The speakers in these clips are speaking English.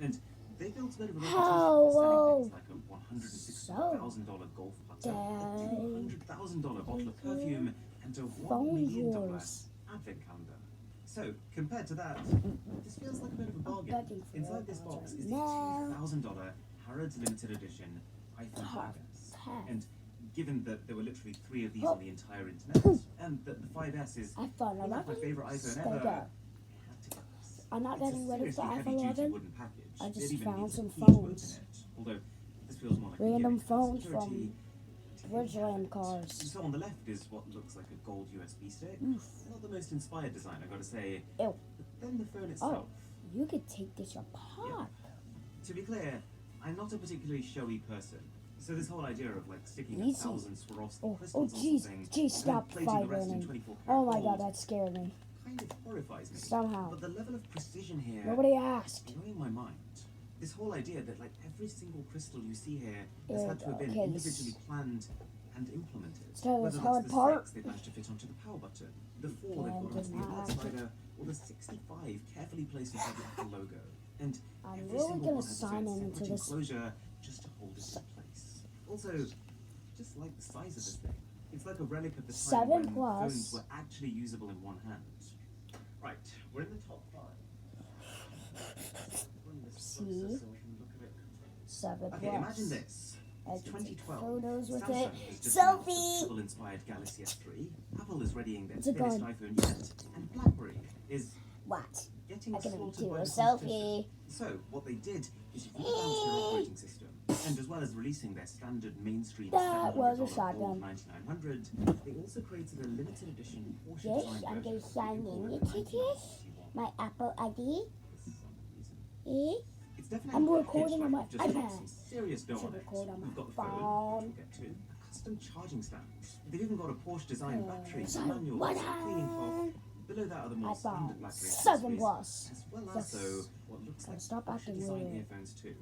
And they built a bit of a reputation Hello. for selling things like a $160,000 golf putter, a $200,000 bottle of perfume, and a $1 Phone million wars. advent calendar. So, compared to that, this feels like a bit of a bargain. begging for Inside this applause box right is the now. $2,000 Harrods limited edition iPhone 5S. And given that there were literally 3 of these on the entire internet, and that the 5S is I found like my another. favorite iPhone Stay ever, there. I had to get this. I'm not It's a getting ready for seriously iPhone heavy-duty 11. wooden package. I It just even found needs a some key to open phones. it, although this feels more like Random a gimmick phones security. Bridgeland cars. So on the left is what looks like a gold USB stick. Oof. Not the most inspired design, I gotta say. Ew. But then the phone itself. You could take this apart. To be clear, I'm not a particularly showy person. So this whole idea of like sticking Easy. 1,000 Swarovski Oh, crystals or jeez, something, jeez, and stop then plating the rest in vibrating. 24 Oh karat my god, gold that scared me. kind of horrifies me. Somehow. But the level of precision here Nobody is asked. blowing my mind. This whole idea that like every single crystal you see here has had to have been Okay. individually planned and implemented. So Whether this hard that's the part. 6 they've managed to fit onto the power button, the 4 they've Again, got onto the did alert not. slider, or the 65 carefully placed inside the Apple logo. And I'm every really single gonna one has its sign own into separate this. enclosure just to hold it in place. Also, just like the size of this thing. It's like a relic of the time 7 when plus. phones were actually usable in one hand. Right, we're in the top 5. Bring this See? closer so we can look at it. 7 Okay, plus. imagine this. I It's can take 2012. photos with Samsung it. has just announced Selfie! the Pebble-inspired Galaxy S3. Apple is readying their It's a thinnest gun. iPhone yet, and BlackBerry is What? getting I can slaughtered do by a the competition. selfie. So what they did is revamped their operating system, and as well as releasing their standard mainstream That was a $700 shotgun. Gold 9900, they also created a limited edition Porsche Yes, design I'm version gonna sign called in the it with this. 1991. My Apple ID. For some reason. Eh? It's definitely I'm a recording package, on my like, just got iPad. some serious dough Should on it. record on my We've got the phone, phone. which we'll get to, a custom charging stand. They've even got a Porsche design battery, So a manual, what a cleaning cloth. Below that are the more standard iPhone BlackBerry 7 accessories, plus. as well as Yes. though what looks like Stop Porsche acting design weird. earphones too.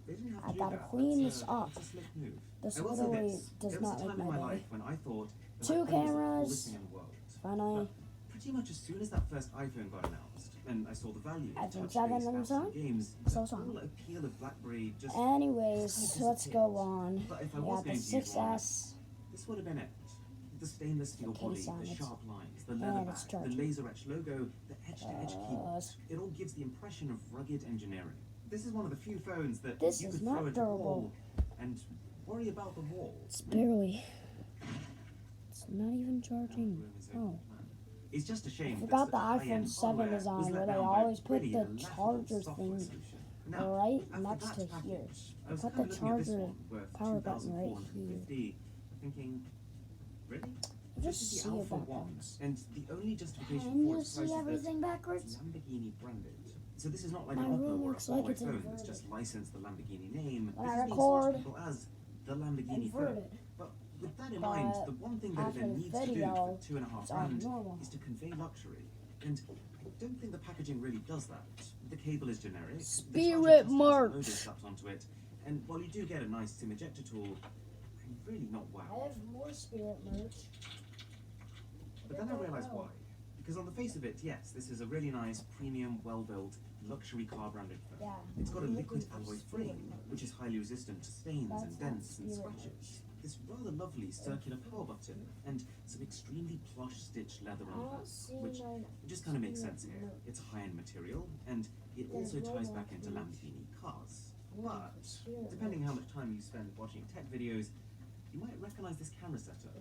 They didn't have to I do gotta that. clean That's this a- up. That's a slick move. This I will say literally this. does There not was a make time in my my day. life when I thought that 2 iPhone was the cameras. coolest thing in the world. Finally. But pretty much as soon as that first iPhone got announced, and I saw the value of iPhone touch-based 7 apps and and so? games, So the strong. whole appeal of BlackBerry just Anyways, kind of let's go on. But if I We was got the going to use one, 6S. this would have been it. The stainless steel The body, case on the it. sharp lines, the leather And it's back, the charging. laser etched logo, the edge-to-edge keyboard. It all gives the impression of rugged engineering. This is one of the few phones that This you is could not throw at a durable. wall and worry about the wall. It's barely. It's not even charging. Oh. It's just a shame. I forgot that the such high-end iPhone 7 hardware is on was where let they down by always put really the a laughable charger software thing solution. Now, right after next that to package, here. I was Put kind the of looking at this charger one worth power button right $2,450, thinking, really? Just This is see the it Alpha 1, backwards. and the only justification Can for you its see price is that everything it's backwards? Lamborghini branded. So this is not like My an Oppo room or a looks like Huawei it's phone that's inverted. just licensed the Lamborghini name. When This I is being sold to record, people as the Lamborghini phone. Inverted. But with that in mind, the one thing that it after then the needs to do video, for $2.5 it's all grand normal. is to convey luxury. And I don't think the packaging really does that. The cable is generic. Spirit the March. logo slapped onto it. And while you do get a nice SIM ejector tool, I'm really not I wowed. have more spirit merch. But then I realised why. Because on the face of it, yes, this is a really nice, premium, well-built, luxury car-branded phone. Yeah. It's got a I'm liquid looking for alloy spirit frame, merch. which is highly resistant to stains That's and not dents and spirit scratches. This rather lovely circular power button, and some extremely plush stitched leather I on the don't back, see which my just kind of makes spirit sense here. merch. It's a high-end material, and it also ties back into Lamborghini cars. But, depending how much time you spend watching tech videos, you might recognize this camera setup.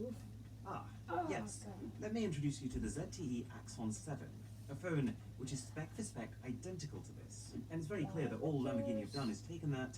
Ah, yes. Let me introduce you to the ZTE Axon 7, a phone which is spec for spec identical to this. And it's very clear that all Lamborghini have done is taken that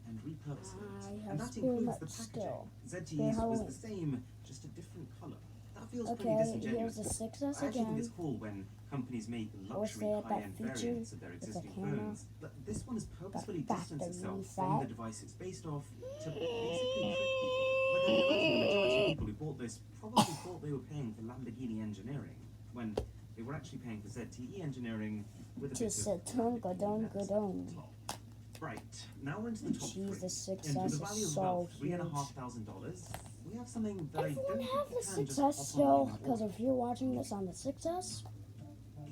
and repurposed it. And that includes the packaging. ZTE's was the same, just a different color. That feels pretty Okay, disingenuous. here's the 6S I actually think again. it's cool when companies make luxury they have that high-end feature variants of their with the existing camera. phones, but this one has purposefully Got distanced battery itself from the set. device it's based off to basically trick people. Like, I imagine the majority of people who bought this probably thought they were paying for Lamborghini engineering, when they were actually paying for ZTE engineering with a bit Just of a tonka Lamborghini donka on dong. top. Right, now we're into the top Jeez, three. the 6S And with a is value of so about huge. $3,500, we have something that I Everyone don't have think the you can just 6S hop on still, and because order. if you're watching this on the 6S,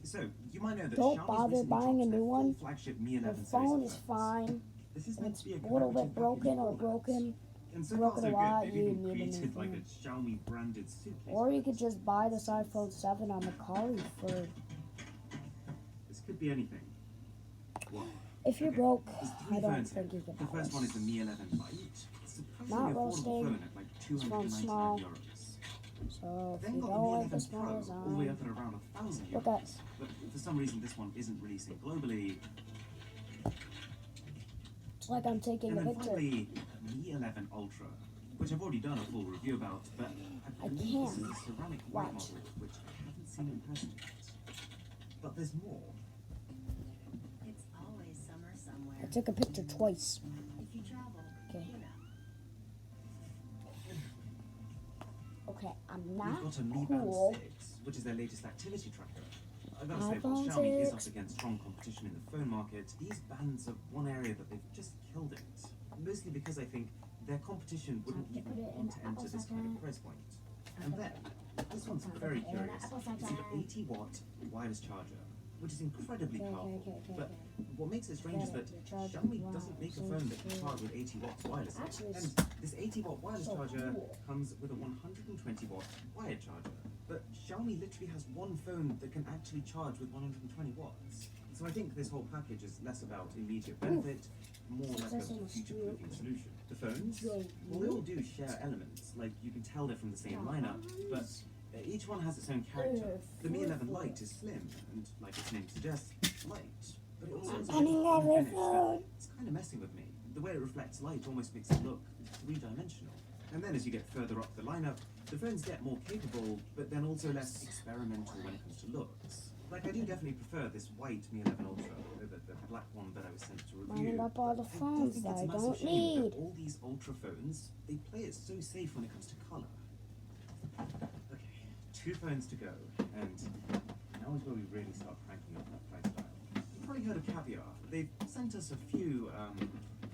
So, you might know that Don't Xiaomi's bother recently buying dropped a their new full one. flagship Mi The 11 series phone of is phones. fine. This is If meant it's to be a a little bit collaborative broken package or format. broken, And so broken far, a so lot, good. They've you even need a new created like a phone. Xiaomi branded suitcase. Or you could just buy this iPhone 7 on Mercari for. This could be anything. Well, If you're okay, broke, there's three I don't phones here. think you can The buy first one is the this. Mi 11 Lite. Surprisingly Not affordable roasting. phone at like This phone's small. €299. So if Then you got the don't Mi like 11 the small Pro, design, all the way up at around €1,000. look at. But for some reason, this one isn't releasing globally. It's like I'm taking And a then picture. finally, Mi 11 Ultra, which I've already done a full review about, but I believe this is a ceramic white What? model, which I haven't seen in person yet. But there's more. It's always summer somewhere. I took a picture twice. If you travel, Okay. you know. Okay, I'm We've not got a Mi cool. Band 6, which is their latest activity tracker. I gotta say, iPhone while Xiaomi is 6. up against strong competition in the phone market, these bands are one area that they've just killed it. Mostly because I think their competition wouldn't Have to even put it in want the to enter Apple this kind of socket. price point. And then, this one's very curious. It's an 80-watt wireless charger, which is incredibly powerful. But what makes it strange is that Xiaomi doesn't make a phone that can charge with 80 watts wirelessly. Actually, And this 80-watt wireless so charger cool. comes with a 120-watt wired charger. But Xiaomi literally has one phone that can actually charge with 120 watts. So I think this whole package is less about immediate benefit, more like a future-proofing solution. The phones, well, they all do share elements, like you can tell they're from the same lineup, but each one has its own character. The Mi 11 Lite is slim, and like its name suggests, light. But it also has a finish that's kind of messing with me. The way it reflects light almost makes it look three-dimensional. And then as you get further up the lineup, the phones get more capable, but then also less experimental when it comes to looks. Like, I do definitely prefer this white Mi 11 Ultra over the black one that I was sent to review. Lining up all the I do phones think that it's I a massive don't shame need. that all these Ultra phones, they play it so safe when it comes to color. Okay, 2 phones to go, and now is where we really start cranking up that price dial. You've probably heard of Caviar. They've sent us a few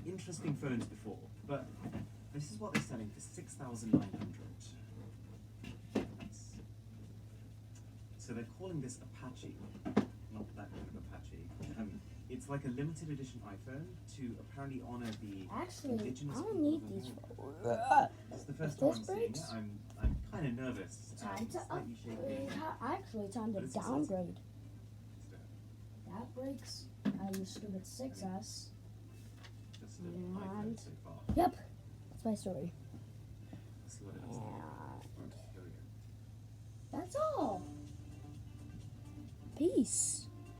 interesting phones before, but this is what they're selling for $6,900. Nice. So they're calling this Apache, not that kind of Apache. It's like a limited edition iPhone to apparently honor the Actually, indigenous I don't people need of these America. phones. It's the first If time this I'm seeing breaks, it. I'm kind of nervous. Time to Slightly shaky. upgrade. Actually, time to But it's exciting. downgrade. Just That breaks. I use stupid 6S. a little iPhone so far. Yep, that's my story. Let's see what it looks like. Right, here we go. That's all. Peace.